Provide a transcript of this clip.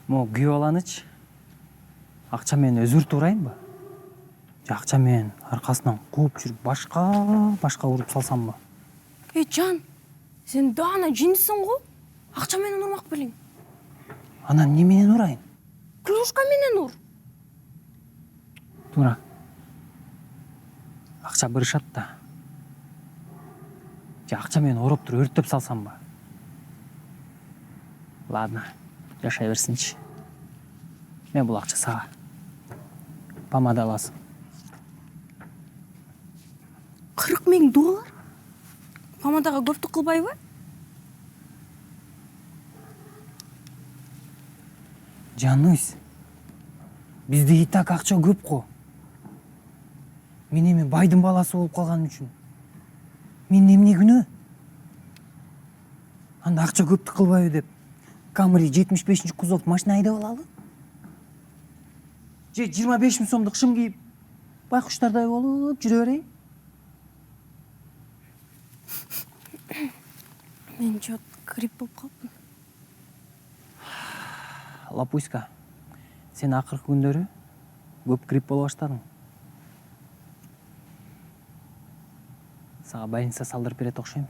Мо күйөө баланычы акча менен өзүртүп урайынбы? Же акча менен аркасынан кууп жүрүп башка уруп салсамбы? Жан, сен даана жинсиң го? Акча менен урмак белең. Анан эмне менен урайын? Клюшка менен ур. Туура. Акча бырышат да. Же акча менен ороп туруп өрттөп салсамбы? Ладно, жашай берсинчи. Мен бул акча сага. Помада аласың. $40,000? Помадага көптүк кылбайбы? Жаныбыз, бизде и так акча көп го. Мен эми байдын баласы болуп калганым үчүн мен эмне күнөө? Анда акча көптүк кылбайбы деп Camry 75 кузов машина айдап алалы? Же 25 000 сомдук шым кийип байкуштардай болуп жүрө берейин? Мен чот грипп болуп калдым. Лапуська, сен акыркы күндөрү көп грипп боло баштадың. Сага больница салдырып берет окшойм.